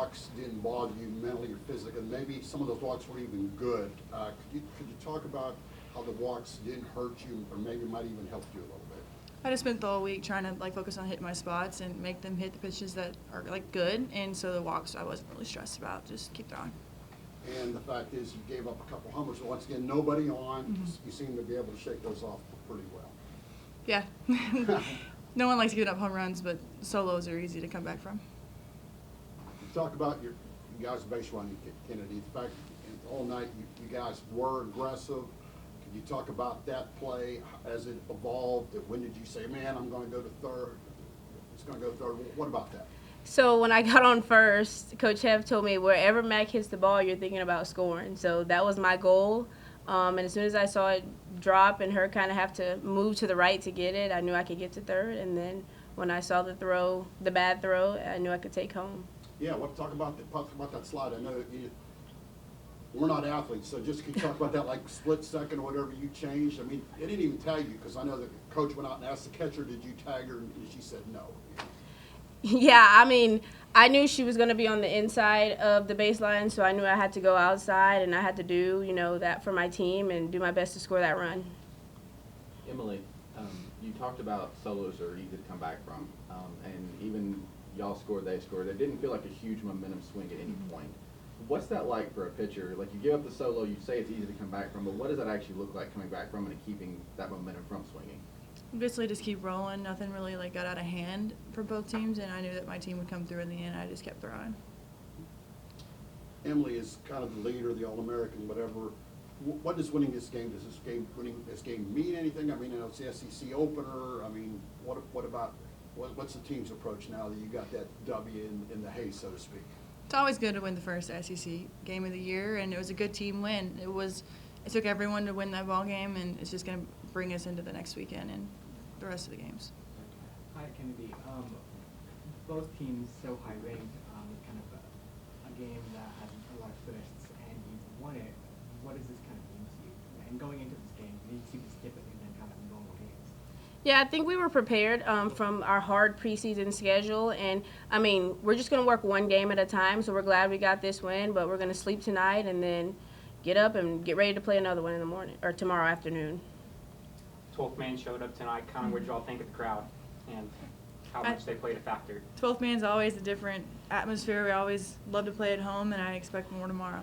walks didn't bother you mentally or physically, and maybe some of those walks weren't even good. Could you talk about how the walks didn't hurt you, or maybe might even help you a little bit? I just spent the whole week trying to focus on hitting my spots and make them hit the pitches that are good, and so the walks I wasn't really stressed about. Just keep throwing. And the fact is, you gave up a couple homers. So once again, nobody on. You seem to be able to shake those off pretty well. Yeah. No one likes giving up home runs, but solos are easy to come back from. Talk about your guys' base running, Kennedy. The fact all night you guys were aggressive. Could you talk about that play as it evolved? When did you say, man, I'm going to go to third? It's going to go third. What about that? So when I got on first, Coach Hev told me wherever Mac hits the ball, you're thinking about scoring. So that was my goal. And as soon as I saw it drop and her kind of have to move to the right to get it, I knew I could get to third. And then when I saw the bad throw, I knew I could take home. Yeah, talk about that slide. I know we're not athletes, so just can you talk about that split second or whatever you changed? I mean, it didn't even tag you because I know the coach went out and asked the catcher, did you tag her? And she said no. Yeah, I mean, I knew she was going to be on the inside of the baseline, so I knew I had to go outside and I had to do, that for my team and do my best to score that run. Emily, you talked about solos are easy to come back from, and even y'all scored, they scored. It didn't feel like a huge momentum swing at any point. What's that like for a pitcher? Like, you give up the solo, you say it's easy to come back from, but what does that actually look like coming back from and keeping that momentum from swinging? Basically just keep rolling. Nothing really got out of hand for both teams, and I knew that my team would come through in the end. I just kept throwing. Emily is kind of the leader, the All-American, whatever. What does winning this game? Does winning this game mean anything? I mean, it's the SEC opener. I mean, what about what's the team's approach now that you got that W in the hay, so to speak? It's always good to win the first SEC game of the year, and it was a good team win. It took everyone to win that ball game, and it's just going to bring us into the next weekend and the rest of the games. Hi, Kennedy. Both teams so high ranked, kind of a game that has a lot of twists, and you won it. What does this kind of mean to you? And going into this game, you seem to skip it and then kind of normal games. Yeah, I think we were prepared from our hard preseason schedule. And, I mean, we're just going to work one game at a time, so we're glad we got this win. But we're going to sleep tonight and then get up and get ready to play another one in the morning or tomorrow afternoon. 12th man showed up tonight. Kind of what did y'all think of the crowd and how much they played a factor? 12th man's always a different atmosphere. We always love to play at home, and I expect more tomorrow.